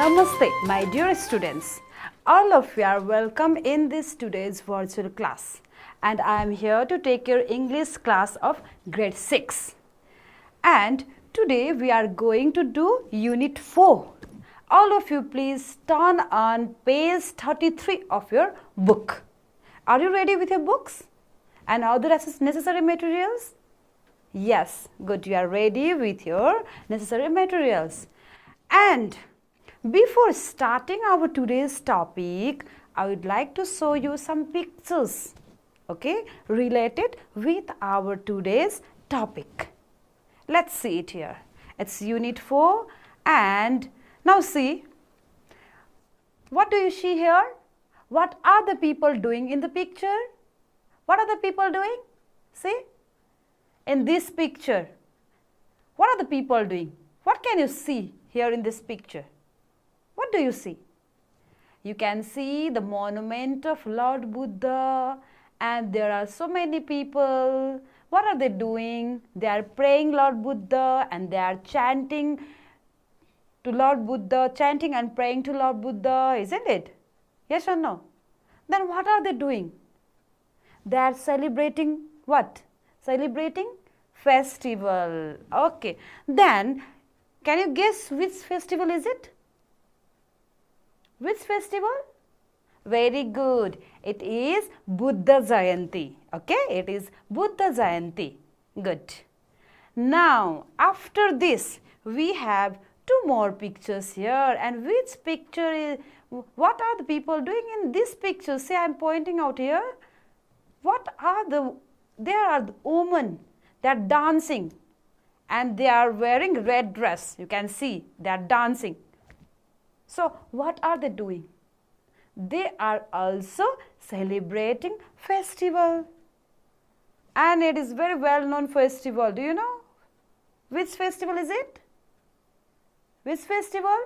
Namaste, my dear students. All of you are welcome in this today's virtual class, and I am here to take your English class of grade 6. And today we are going to do Unit 4. All of you please turn on page 33 of your book. Are you ready with your books and other necessary materials? Yes, good, you are ready with your necessary materials. And before starting our today's topic, I would like to show you some pictures, okay, related with our today's topic. Let's see it here. It's Unit 4 and now see, what do you see here? What are the people doing in the picture? What are the people doing? See, in this picture, what are the people doing? What can you see here in this picture? What do you see? You can see the monument of Lord Buddha, and there are so many people. What are they doing? They are praying Lord Buddha and they are chanting to Lord Buddha, chanting and praying to Lord Buddha, isn't it? Yes or no? Then what are they doing? They are celebrating what? Celebrating festival. Okay. Then can you guess which festival is it? Which festival? Very good. It is Buddha Jayanti. Okay, it is Buddha Jayanti. Good. Now, after this, we have two more pictures here. And which picture is, what are the people doing in this picture? See, I am pointing out here. What are the, there are the women. They are dancing. And they are wearing red dress. You can see, they are dancing. So, what are they doing? They are also celebrating festival. And it is very well known festival. Do you know? Which festival is it? Which festival?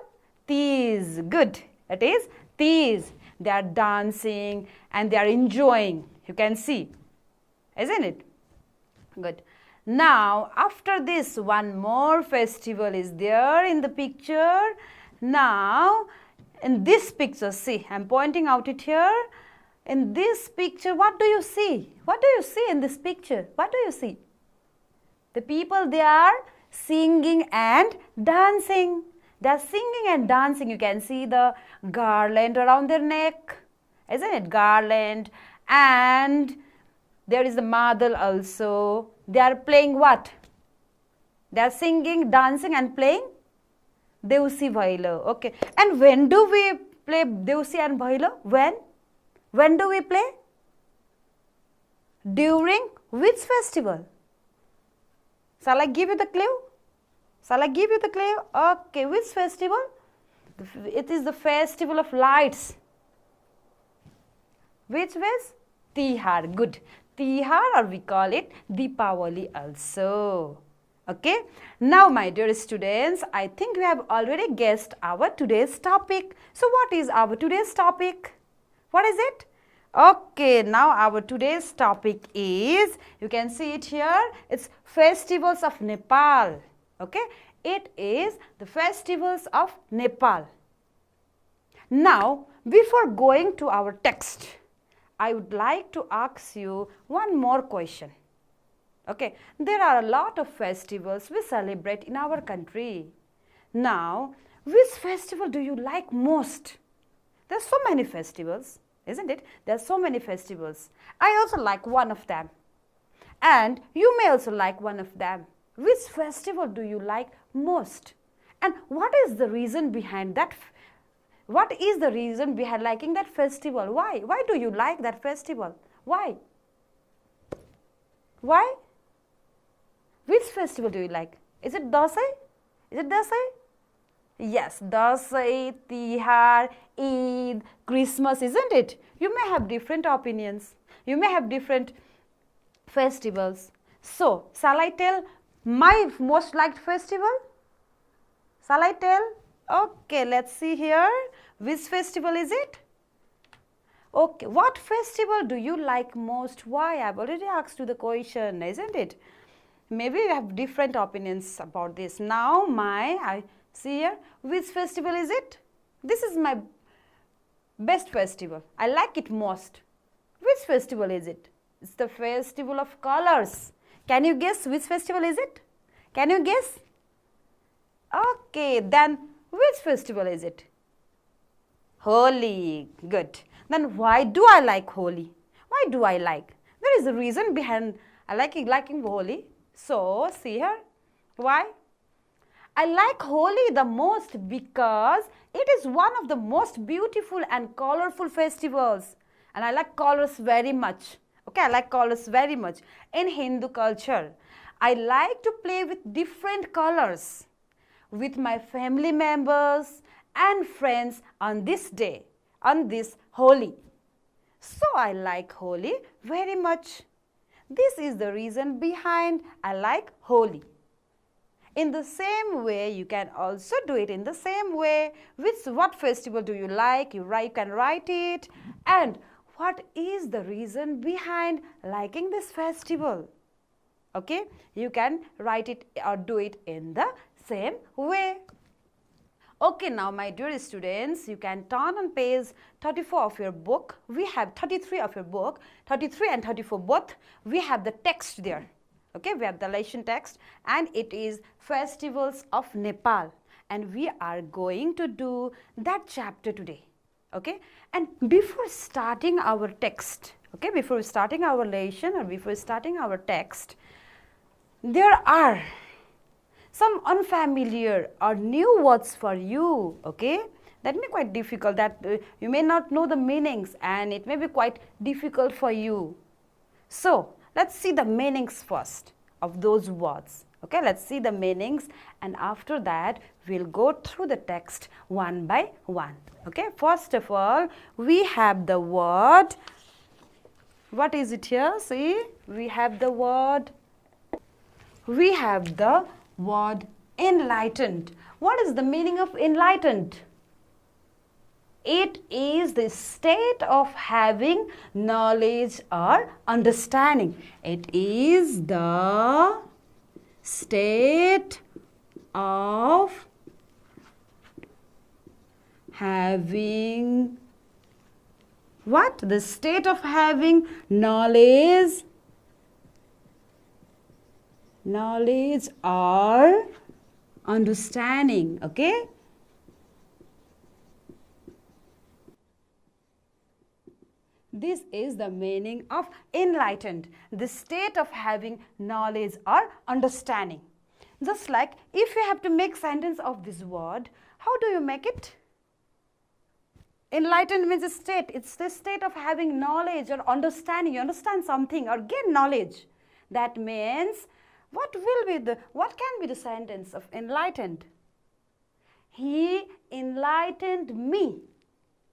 Tihar. Good. It is Tihar. They are dancing and they are enjoying. You can see. Isn't it? Good. Now, after this, one more festival is there in the picture. Now, in this picture, see, I am pointing out it here. In this picture, what do you see? What do you see in this picture? What do you see? The people, they are singing and dancing. They are singing and dancing. You can see the garland around their neck. Isn't it? Garland. And there is the madal also. They are playing what? They are singing, dancing and playing Devsi Bhailo. Okay. And when do we play Devsi and Bhailo? When? When do we play? During which festival? Shall I give you the clue? Shall I give you the clue? Okay. Which festival? It is the festival of lights. Which was? Tihar. Good. Tihar, or we call it Deepavali also. Okay. Now, my dear students, I think we have already guessed our today's topic. So, what is our today's topic? What is it? Okay. Now, our today's topic is, you can see it here, it's festivals of Nepal. Okay. It is the festivals of Nepal. Now, before going to our text, I would like to ask you one more question. Okay, there are a lot of festivals we celebrate in our country. Now, which festival do you like most? There are so many festivals, isn't it? There are so many festivals. I also like one of them. And you may also like one of them. Which festival do you like most? And what is the reason behind that? What is the reason behind liking that festival? Why? Why do you like that festival? Why? Why? Which festival do you like? Is it Dasai? Is it Dasai? Yes, Dasai, Tihar, Eid, Christmas, isn't it? You may have different opinions. You may have different festivals. So, shall I tell my most liked festival? Shall I tell? Okay, let's see here. Which festival is it? Okay, what festival do you like most? Why? I've already asked you the question, isn't it? Maybe you have different opinions about this. Now, I see here, which festival is it? This is my best festival. I like it most. Which festival is it? It's the festival of colors. Can you guess which festival is it? Can you guess? Okay, then which festival is it? Holi. Good. Then why do I like Holi? Why do I like? There is a reason behind I liking Holi. So, see here. Why? I like Holi the most because it is one of the most beautiful and colorful festivals. And I like colors very much. Okay, I like colors very much. In Hindu culture, I like to play with different colors with my family members and friends on this day, on this Holi. So I like Holi very much. This is the reason behind I like Holi. In the same way, you can also do it in the same way. What festival do you like? You can write it. And what is the reason behind liking this festival? Okay, you can write it or do it in the same way. Okay, now my dear students, you can turn on page 34 of your book. We have 33 of your book, 33 and 34 both. We have the text there. Okay, we have the lesson text and it is Festivals of Nepal. And we are going to do that chapter today. Okay, and before starting our text, okay, before starting our lesson or before starting our text, there are some unfamiliar or new words for you, okay? That may be quite difficult, that you may not know the meanings and it may be quite difficult for you. So, let's see the meanings first of those words, okay? Let's see the meanings and after that, we'll go through the text one by one, okay? First of all, we have the word, what is it here? See, we have the word enlightened. What is the meaning of enlightened? It is the state of having knowledge or understanding. It is the state of having what? The state of having knowledge or understanding, okay? This is the meaning of enlightened, the state of having knowledge or understanding. Just like if you have to make sentence of this word, how do you make it? Enlightened means a state. It's the state of having knowledge or understanding. You understand something or gain knowledge. That means what can be the sentence of enlightened? He enlightened me.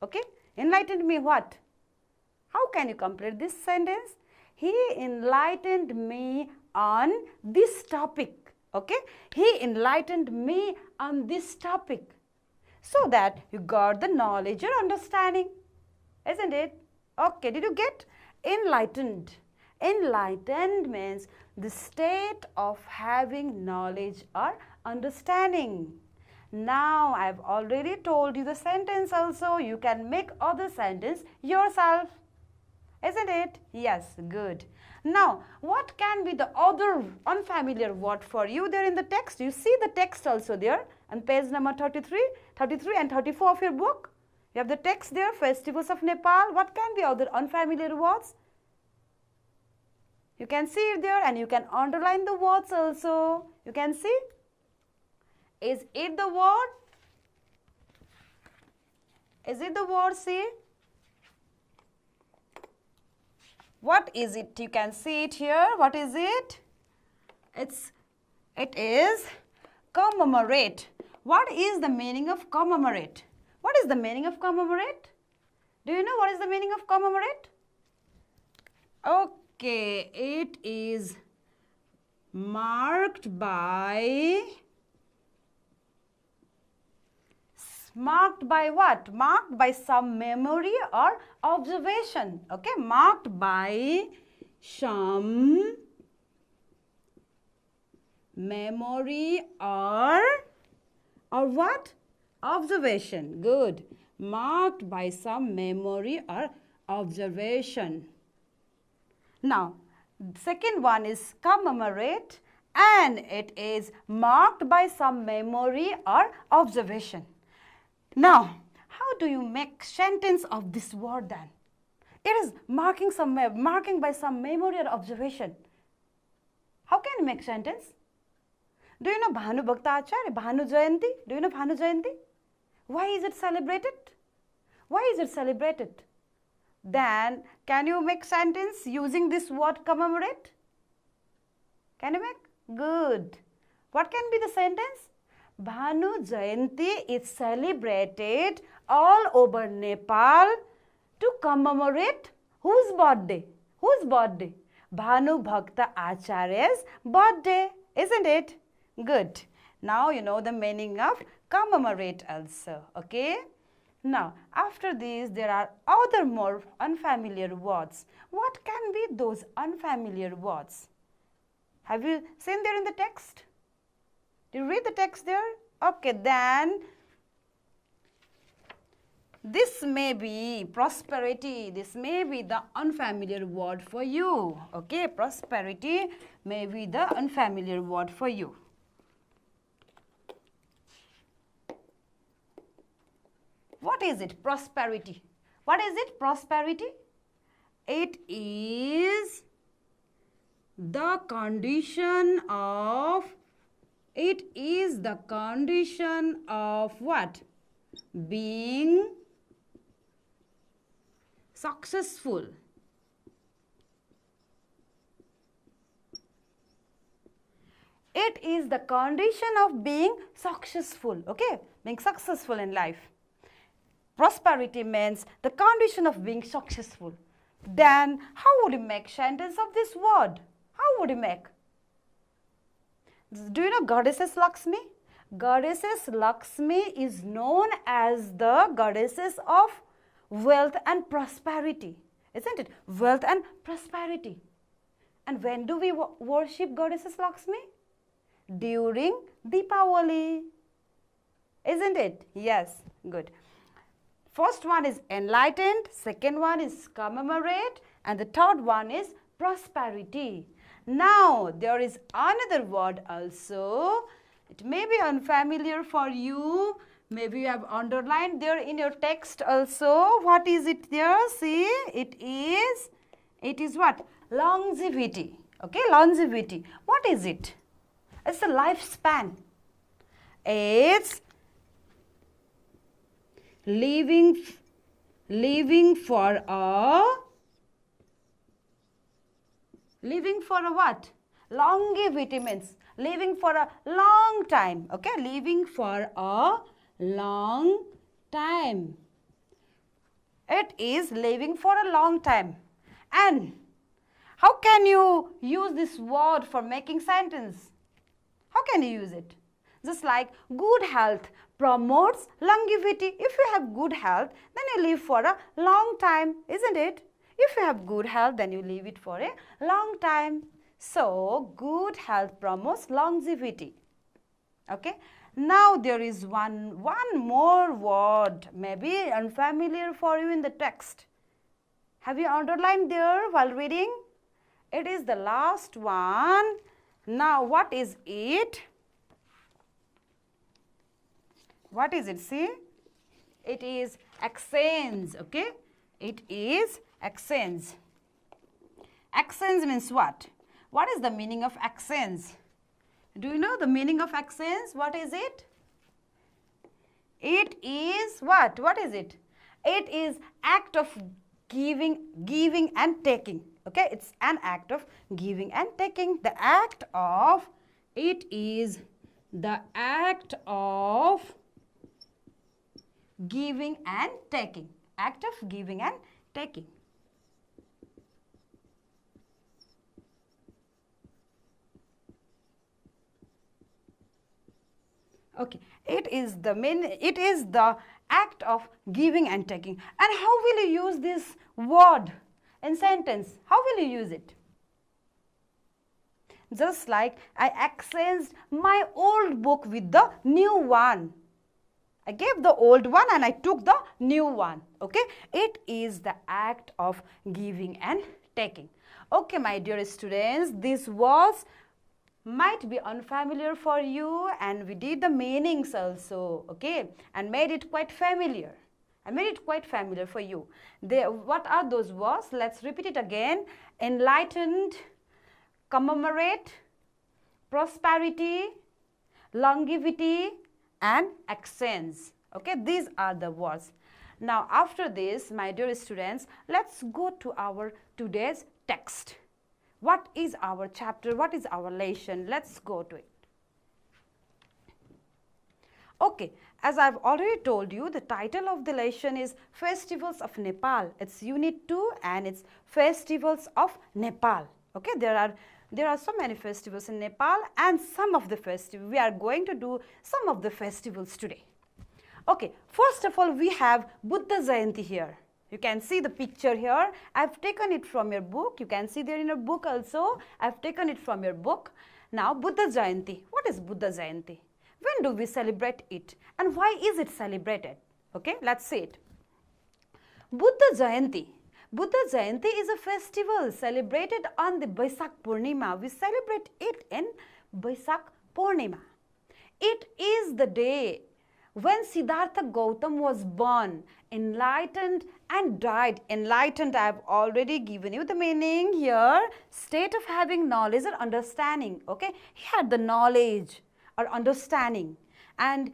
Okay? Enlightened me what? How can you complete this sentence? He enlightened me on this topic. Okay? He enlightened me on this topic. So that you got the knowledge or understanding. Isn't it? Okay, did you get? Enlightened. Enlightened means the state of having knowledge or understanding. Now, I have already told you the sentence also. You can make other sentence yourself. Isn't it? Yes, good. Now, what can be the other unfamiliar word for you there in the text? You see the text also there on page number 33 and 34 of your book. You have the text there, Festivals of Nepal. What can be other unfamiliar words? You can see it there and you can underline the words also. You can see. Is it the word? Is it the word? See. What is it? You can see it here. What is it? It is commemorate. What is the meaning of commemorate? What is the meaning of commemorate? Do you know what is the meaning of commemorate? Okay, it is marked by what? Marked by some memory or observation. Okay, marked by some memory or what? Observation. Good. Marked by some memory or observation. Now, second one is commemorate, and it is marked by some memory or observation. Now, how do you make sentence of this word then? It is marking by some memory or observation. How can you make sentence? Do you know Bhanu Bhakta Acharya, Bhanu Jayanti? Do you know Bhanu Jayanti? Why is it celebrated? Why is it celebrated? Then, can you make sentence using this word commemorate? Can you make? Good. What can be the sentence? Bhanu Jayanti is celebrated all over Nepal to commemorate whose birthday? Whose birthday? Bhanu Bhakta Acharya's birthday, isn't it? Good. Now you know the meaning of commemorate also, okay? Now, after this, there are other more unfamiliar words. What can be those unfamiliar words? Have you seen there in the text? Did you read the text there? Okay, then this may be prosperity. This may be the unfamiliar word for you. Okay, prosperity may be the unfamiliar word for you. What is it? Prosperity. What is it? Prosperity. It is the condition of, what? Being successful. It is the condition of being successful. Okay, being successful in life. Prosperity means the condition of being successful. Then, how would you make sentence of this word? How would you make? Do you know Goddesses Lakshmi? Goddesses Lakshmi is known as the goddesses of wealth and prosperity. Isn't it? Wealth and prosperity. And when do we worship Goddesses Lakshmi? During Deepavali. Isn't it? Yes. Good. First one is enlightened, second one is commemorate, and the third one is prosperity. Now, there is another word also. It may be unfamiliar for you. Maybe you have underlined there in your text also. What is it there? See, it is what? Longevity. Okay, longevity. What is it? It's the lifespan. It's living for a what? Longevity means living for a long time. Okay, living for a long time. It is living for a long time. And how can you use this word for making sentence? How can you use it? Just like good health promotes longevity. If you have good health, then you live for a long time, isn't it? If you have good health, then you live it for a long time. So, good health promotes longevity. Okay. Now, there is one more word, maybe unfamiliar for you in the text. Have you underlined there while reading? It is the last one. Now, what is it? What is it? See, it is accents. Okay, it is accents. Accents means what? What is the meaning of accents? Do you know the meaning of accents? What is it? It is what? What is it? It is act of giving and taking. Okay, it's an act of giving and taking. The act of, it is the act of giving and taking. Act of giving and taking. Okay, it is the act of giving and taking. And how will you use this word in sentence? How will you use it? Just like I exchanged my old book with the new one. I gave the old one and I took the new one. Okay, it is the act of giving and taking. Okay, my dear students, this was might be unfamiliar for you, and we did the meanings also, okay, and made it quite familiar. For you. What are those words? Let's repeat it again. Enlightened, commemorate, prosperity, longevity, and exchange. Okay, these are the words. Now, after this, my dear students, let's go to our today's text. What is our chapter? What is our lesson? Let's go to it. Okay, as I've already told you, the title of the lesson is Festivals of Nepal. It's Unit 2 and it's Festivals of Nepal. Okay, there are so many festivals in Nepal, and some of the festivals, we are going to do some of the festivals today. Okay, first of all, we have Buddha Jayanti here. You can see the picture here. I've taken it from your book. You can see there in your book also. I've taken it from your book. Now, Buddha Jayanti. What is Buddha Jayanti? When do we celebrate it? And why is it celebrated? Okay, let's see it. Buddha Jayanti. Buddha Jayanti is a festival celebrated on the Baisak Purnima. We celebrate it in Baisak Purnima. It is the day when Siddhartha Gautam was born, enlightened and died. Enlightened, I have already given you the meaning here. State of having knowledge or understanding. Okay, he had the knowledge or understanding, and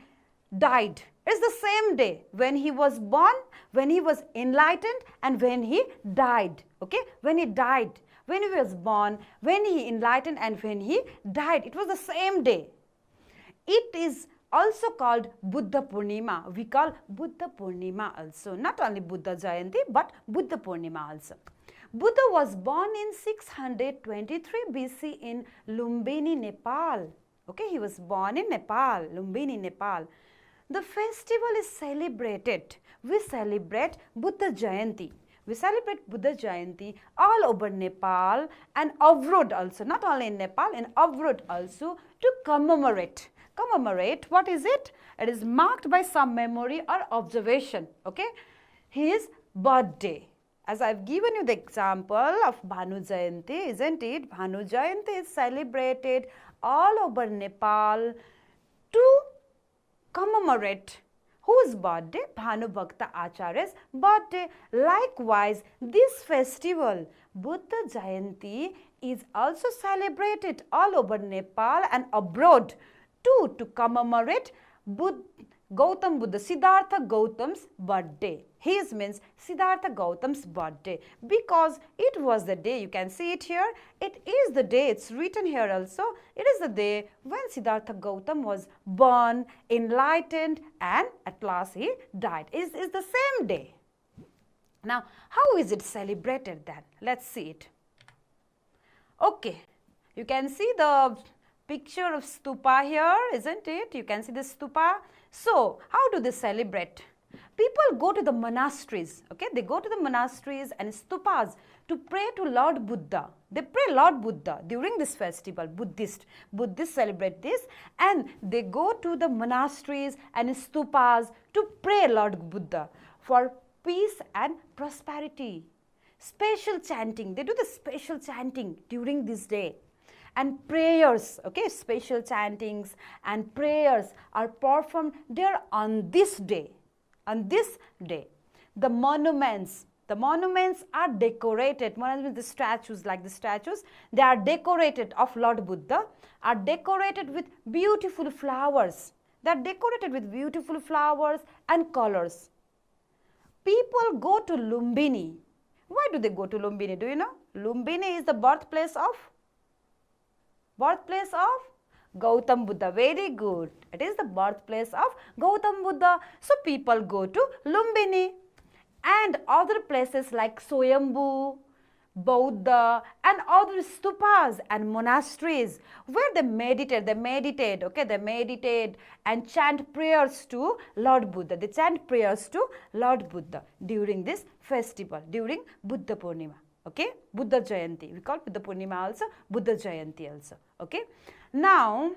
died. It's the same day when he was born, when he was enlightened, and when he died. Okay, when he died, when he was born, when he enlightened, and when he died. It was the same day. It is also called Buddha Purnima. We call Buddha Purnima also. Not only Buddha Jayanti, but Buddha Purnima also. Buddha was born in 623 BC in Lumbini, Nepal. Okay, he was born in Nepal, Lumbini, Nepal. The festival is celebrated. We celebrate Buddha Jayanti. We celebrate Buddha Jayanti all over Nepal and abroad also. Not only in Nepal, and abroad also, to commemorate. Commemorate, what is it? It is marked by some memory or observation. Okay, his birthday. As I've given you the example of Bhanu Jayanti, isn't it? Bhanu Jayanti is celebrated all over Nepal to commemorate whose birthday? Bhanu Bhakta Acharya's birthday. Likewise, this festival, Buddha Jayanti, is also celebrated all over Nepal and abroad too, to commemorate Gautam Buddha, Siddhartha Gautam's birthday. His means Siddhartha Gautam's birthday, because it was the day, you can see it here, it is the day, it's written here also, it is the day when Siddhartha Gautam was born, enlightened, and at last he died. It is the same day. Now, how is it celebrated then? Let's see it. Okay, you can see the picture of stupa here, isn't it? You can see the stupa. So, how do they celebrate? People go to the monasteries, okay? They go to the monasteries and stupas to pray to Lord Buddha. They pray Lord Buddha during this festival. Buddhists celebrate this, and they go to the monasteries and stupas to pray Lord Buddha for peace and prosperity. Special chanting, they do the special chanting during this day. And prayers, okay, special chantings and prayers are performed there on this day. On this day, the monuments are decorated. Monuments, the statues, like the statues, they are decorated of Lord Buddha, are decorated with beautiful flowers. They are decorated with beautiful flowers and colors. People go to Lumbini. Why do they go to Lumbini? Do you know? Lumbini is the birthplace of Gautam Buddha. Very good. It is the birthplace of Gautam Buddha. So people go to Lumbini and other places like Swayambhu, Bauddha, and other stupas and monasteries where they meditate, okay, they meditate and chant prayers to Lord Buddha. They chant prayers to Lord Buddha during this festival, during Buddha Purnima. Okay, Buddha Jayanti. We call Buddha Purnima also, Buddha Jayanti also. Okay, now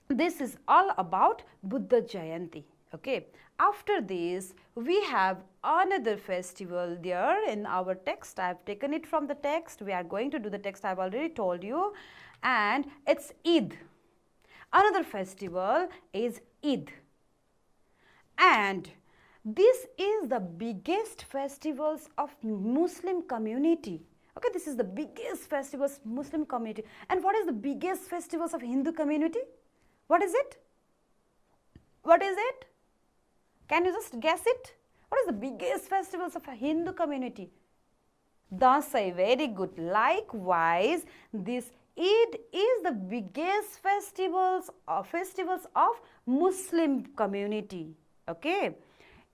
this is all about Buddha Jayanti. Okay, after this we have another festival there in our text. I have taken it from the text. We are going to do the text, I have already told you, and it's Eid. Another festival is Eid, and this is the biggest festivals of Muslim community. Okay, this is the biggest festivals Muslim community. And what is the biggest festivals of Hindu community? What is it? What is it? Can you just guess it? What is the biggest festivals of a Hindu community? Dasai, very good. Likewise, this Eid is the biggest festivals of Muslim community. Okay,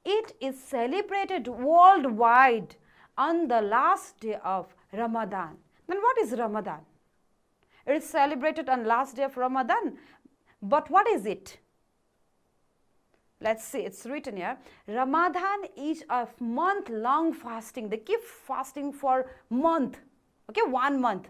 it is celebrated worldwide on the last day of Ramadan. Then what is Ramadan? It is celebrated on last day of Ramadan. But what is it? Let's see, it's written here. Ramadan is a month-long fasting. They keep fasting for month. Okay, 1 month.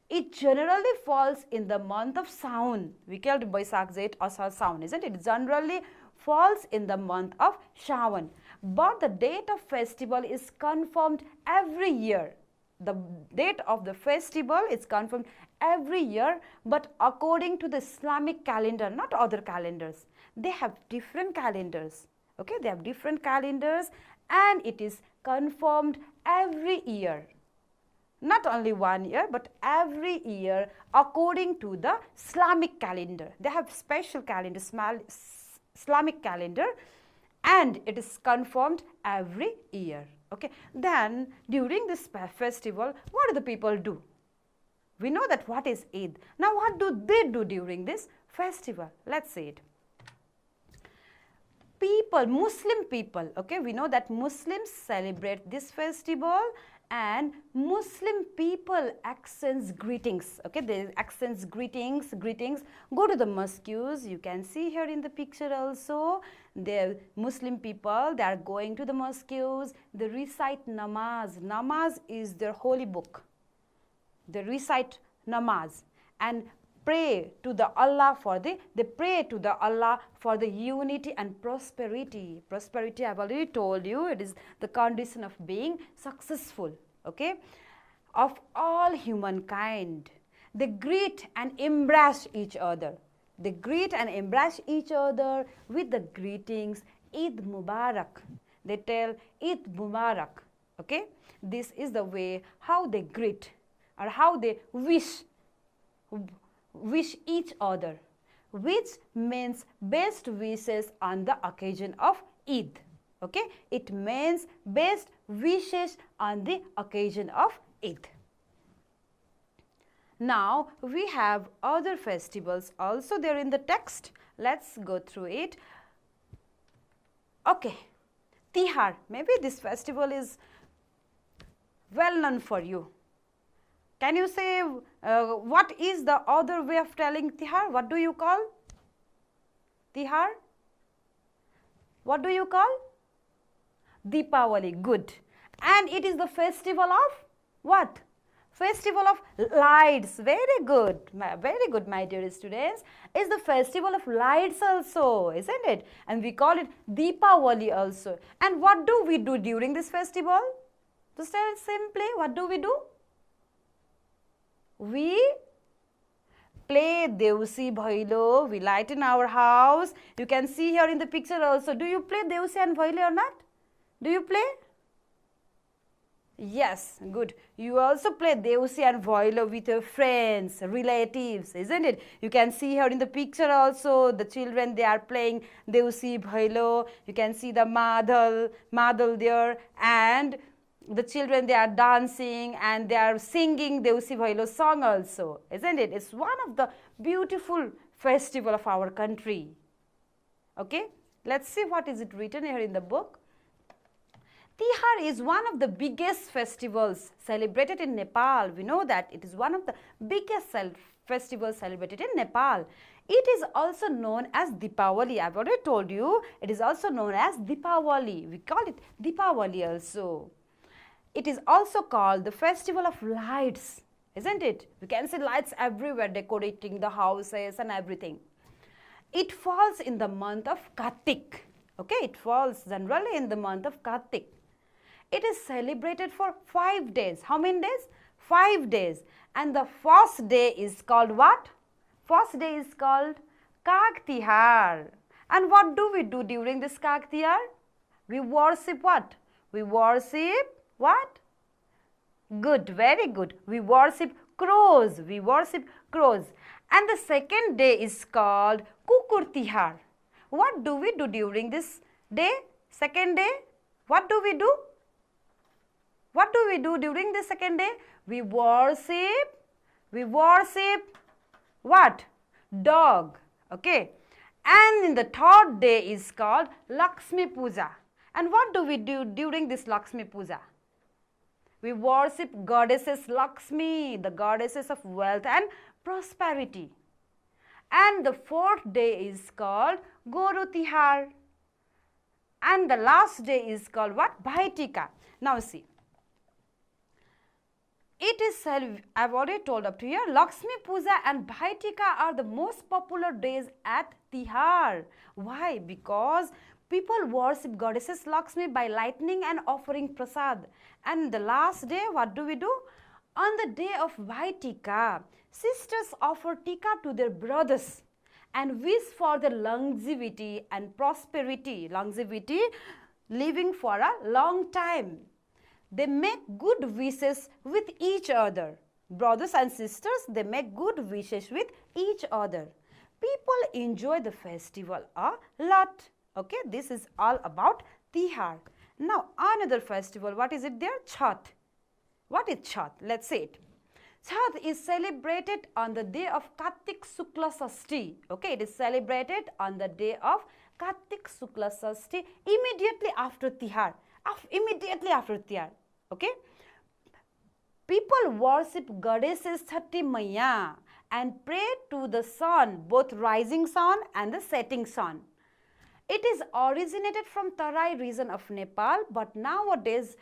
It generally falls in the month of Sawan. We call it Baisakh, Zeth, Asar, Sawan, isn't it? It generally falls in the month of Sawan. But the date of festival is confirmed every year. The date of the festival is confirmed every year, but according to the Islamic calendar, not other calendars. They have different calendars. Okay, they have different calendars, and it is confirmed every year. Not only 1 year, but every year according to the Islamic calendar. They have special calendar, Islamic calendar, and it is confirmed every year. Okay, then during this festival, what do the people do? We know that what is Eid. Now what do they do during this festival? Let's see it. People, Muslim people, okay, we know that Muslims celebrate this festival, and Muslim people exchange greetings. Okay, they exchange greetings. Go to the mosques. You can see here in the picture also. The Muslim people, they are going to the mosques. They recite namaz. Namaz is their holy book. They recite namaz and pray to the Allah for the Allah for the unity and prosperity. Prosperity, I have already told you, it is the condition of being successful, okay, of all humankind. They greet and embrace each other. They greet and embrace each other with the greetings, Eid Mubarak. They tell Eid Mubarak, okay. This is the way how they greet or how they wish each other, which means best wishes on the occasion of Eid. Okay, it means best wishes on the occasion of Eid. Now we have other festivals also there in the text. Let's go through it. Okay, Tihar. Maybe this festival is well known for you. Can you say what is the other way of telling Tihar? What do you call Tihar? What do you call? Deepavali. Good. And it is the festival of what? Festival of lights. Very good, my dear students. It's the festival of lights also, isn't it? And we call it Deepavali also. And what do we do during this festival? To say it simply, what do we do? We play Devsi Bhailo, we lighten our house. You can see here in the picture also. Do you play Devsi and Bhailo or not? Do you play? Yes, good. You also play Devsi and Bhailo with your friends, relatives, isn't it? You can see here in the picture also the children, they are playing Devsi Bhailo. You can see the Madal there, and the children, they are dancing and they are singing Devsi Bhailo song also, isn't it? It's one of the beautiful festival of our country. Okay, let's see what is it written here in the book. Tihar is one of the biggest festivals celebrated in Nepal. We know that it is one of the biggest festivals celebrated in Nepal. It is also known as Deepavali. I've already told you, it is also known as Deepavali. We call it Deepavali also. It is also called the festival of lights, isn't it? We can see lights everywhere decorating the houses and everything. It falls in the month of Kartik. Okay, it falls generally in the month of Kartik. It is celebrated for 5 days. How many days? 5 days. And the first day is called what? First day is called Kag Tihar. And what do we do during this Kag Tihar? We worship what? We worship what? Good, very good. We worship crows. We worship crows. And the second day is called Kukur Tihar. What do we do during this day? Second day? What do we do? What do we do during the second day? We worship what? Dog. Okay. And in the third day is called Lakshmi Puja. And what do we do during this Lakshmi Puja? We worship goddesses Lakshmi, the goddesses of wealth and prosperity. And the fourth day is called Goru Tihar. And the last day is called what? Bhaitika. Now see. It is, I've already told up to here, Lakshmi Puja and Bhaitika are the most popular days at Tihar. Why? Because people worship goddesses Lakshmi by lighting and offering prasad. And the last day, what do we do? On the day of Bhaitika, sisters offer tika to their brothers and wish for their longevity and prosperity. Longevity, living for a long time. They make good wishes with each other. Brothers and sisters, they make good wishes with each other. People enjoy the festival a lot. Okay, this is all about Tihar. Now, another festival, what is it there? Chhath. What is Chhath? Let's say it. Chhath is celebrated on the day of Kartik Shukla Sashti. Okay, it is celebrated on the day of Kartik Shukla Sashti, immediately after Tihar. Immediately after Tihar. Okay. People worship goddesses Chhati Maiya and pray to the sun, both rising sun and the setting sun. It is originated from Tarai region of Nepal, but nowadays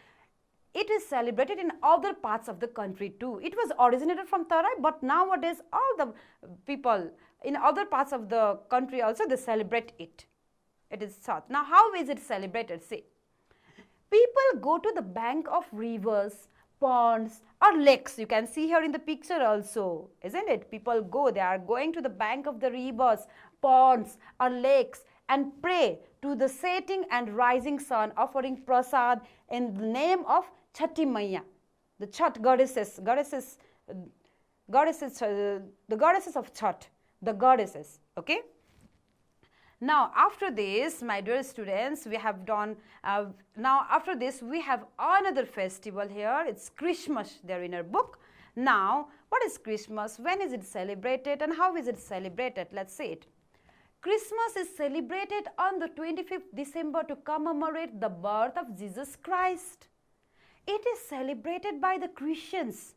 it is celebrated in other parts of the country too. It was originated from Tarai, but nowadays all the people in other parts of the country also they celebrate it. It is Chhath. Now how is it celebrated? See. People go to the bank of rivers, ponds or lakes. You can see here in the picture also, isn't it? People go, they are going to the bank of the rivers, ponds or lakes and pray to the setting and rising sun, offering prasad in the name of Chhati Maiya, the Chhath goddesses, the goddesses of Chhath, the goddesses, okay? Now, after this, my dear students, we have done, now after this, we have another festival here. It's Christmas there in our book. Now, what is Christmas? When is it celebrated and how is it celebrated? Let's see it. Christmas is celebrated on the 25th December to commemorate the birth of Jesus Christ. It is celebrated by the Christians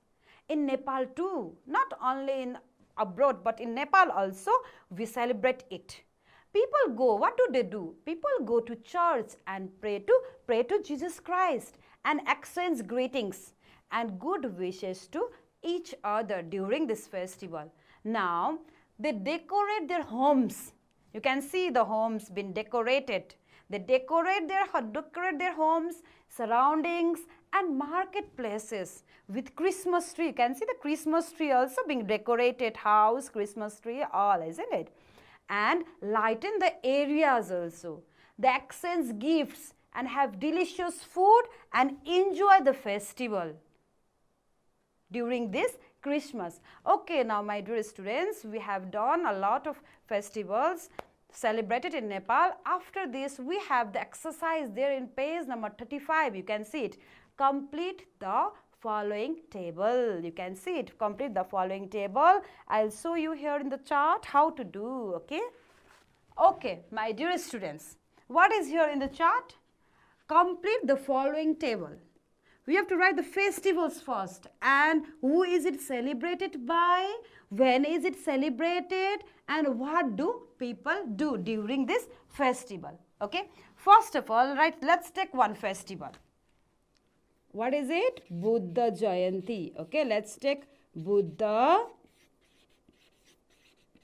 in Nepal too. Not only in abroad, but in Nepal also, we celebrate it. People go, what do? People go to church and pray to Jesus Christ and exchange greetings and good wishes to each other during this festival. Now, they decorate their homes. You can see the homes being decorated. They decorate their homes, surroundings and marketplaces with Christmas tree. You can see the Christmas tree also being decorated, house, Christmas tree, all, isn't it? And lighten the areas also. They exchange gifts and have delicious food and enjoy the festival during this Christmas. Okay, now my dear students, we have done a lot of festivals celebrated in Nepal. After this, we have the exercise there in page number 35. You can see it. Complete the following table. You can see it. Complete the following table. I'll show you here in the chart how to do. Okay. Okay, my dear students. What is here in the chart? Complete the following table. We have to write the festivals first and who is it celebrated by, when is it celebrated and what do people do during this festival. Okay. First of all, right, let's take one festival. What is it? Buddha Jayanti. Okay, let's take Buddha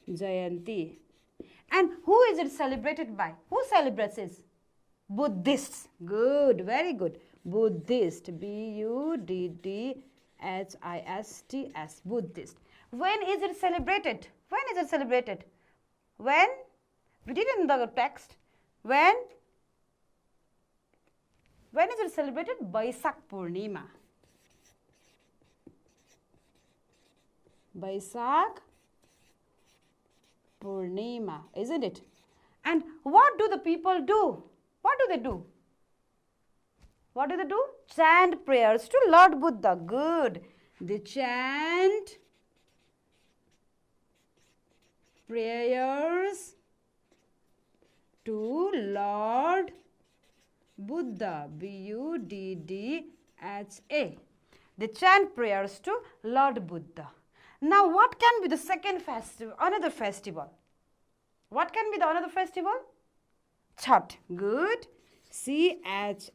Jayanti. And who is it celebrated by? Who celebrates this? Buddhists. Good, very good. Buddhist. B-U-D-D-H-I-S-T-S. Buddhist. When is it celebrated? When is it celebrated? When? We did in the text. When? When is it celebrated? Baisak Purnima. Baisak Purnima, isn't it? And what do the people do? What do they do? What do they do? Chant prayers to Lord Buddha. Good. They chant prayers to Lord Buddha. B-U-D-D-H-A. They chant prayers to Lord Buddha. Now, what can be the second festival? Another festival. What can be the another festival? Chhath. Good. C-H-H-A-T,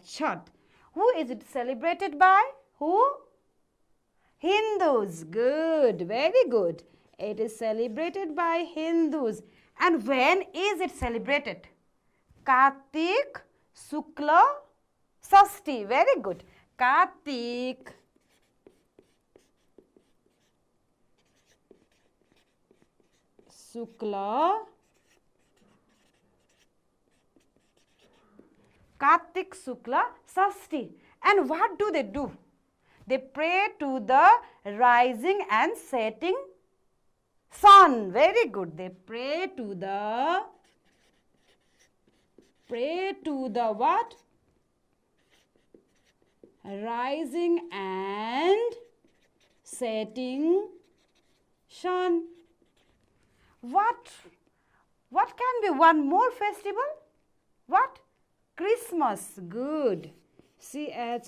Chhath. Who is it celebrated by? Who? Hindus. Good. Very good. It is celebrated by Hindus. And when is it celebrated? Kartik Shukla Sashti. Very good. Kartik Shukla Sashti. And what do? They pray to the rising and setting sun. Very good. They pray to the what? Rising and setting sun. What can be one more festival? What? Christmas. Good. C-H-R-I-S-T-M-A-S.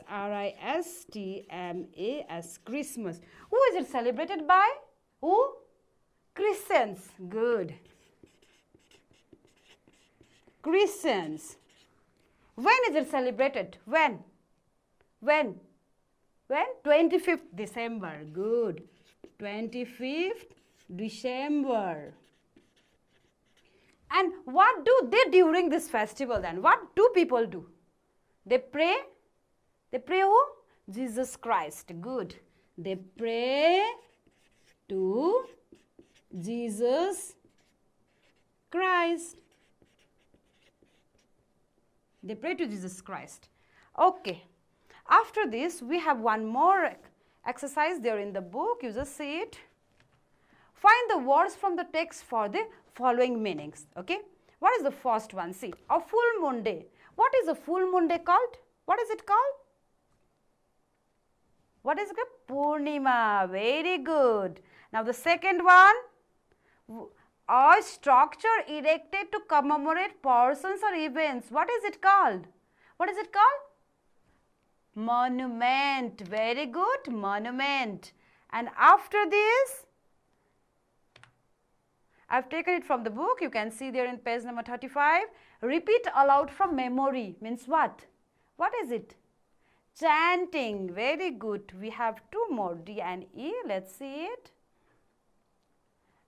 Christmas. Who is it celebrated by? Who? Christians. Good. Christians. When is it celebrated? When? 25th December. Good. 25th December. And what do they during this festival then? What do people do? They pray. They pray who? Jesus Christ. Good. They pray to Jesus Christ. They pray to Jesus Christ. Okay. After this, we have one more exercise there in the book. You just see it. Find the words from the text for the following meanings. Okay. What is the first one? See, a full moon day. What is a full moon day called? What is it called? What is it? Purnima. Very good. Now the second one, a structure erected to commemorate persons or events. What is it called? What is it called? Monument. Very good. Monument. And after this, I've taken it from the book. You can see there in page number 35. Repeat aloud from memory. Means what? What is it? Chanting. Very good. We have two more, D and E. Let's see it.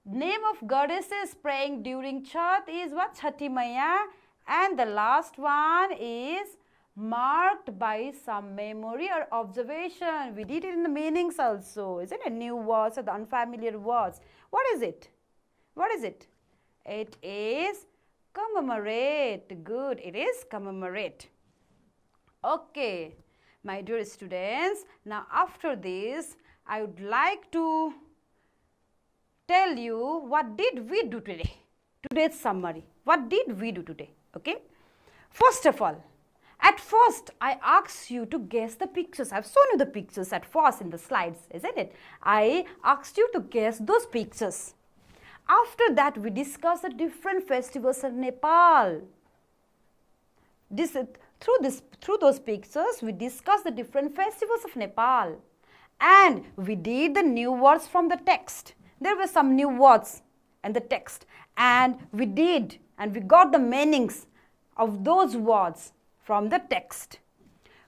Name of goddesses praying during Chhath is what? Chhati Maya. And the last one is marked by some memory or observation. We did it in the meanings also. Isn't it? New words or the unfamiliar words. What is it? What is it? It is commemorate. Good. It is commemorate. Okay. My dear students, now after this, I would like to tell you what did we do today. Today's summary. What did we do today? Okay. First of all, at first, I asked you to guess the pictures. I've shown you the pictures at first in the slides, isn't it? I asked you to guess those pictures. After that, we discussed the different festivals of Nepal. Through those pictures, we discussed the different festivals of Nepal. And we did the new words from the text. There were some new words in the text. And we got the meanings of those words from the text.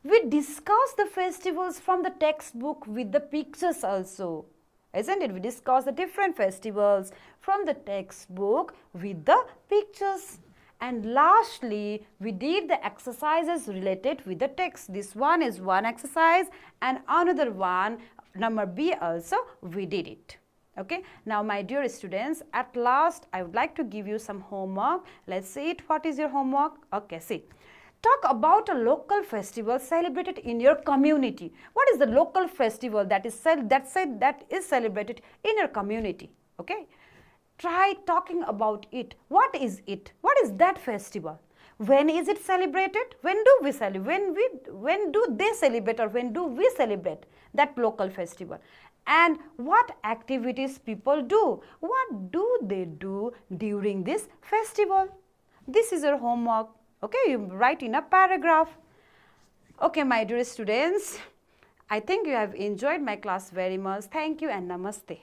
We discussed the festivals from the textbook with the pictures also. isn't it? We discussed the different festivals from the textbook with the pictures. And lastly, we did the exercises related with the text. This one is one exercise and another one, number B also, we did it. Okay. Now, my dear students, at last, I would like to give you some homework. Let's see it. What is your homework? Okay, see. Talk about a local festival celebrated in your community. What is the local festival that is celebrated in your community? Okay. Try talking about it. What is it? What is that festival? When is it celebrated? When do we celebrate? When do they celebrate, or when do we celebrate that local festival? And what activities people do? What do they do during this festival? This is your homework. Okay, you write in a paragraph. Okay, my dear students, I think you have enjoyed my class very much. Thank you and namaste.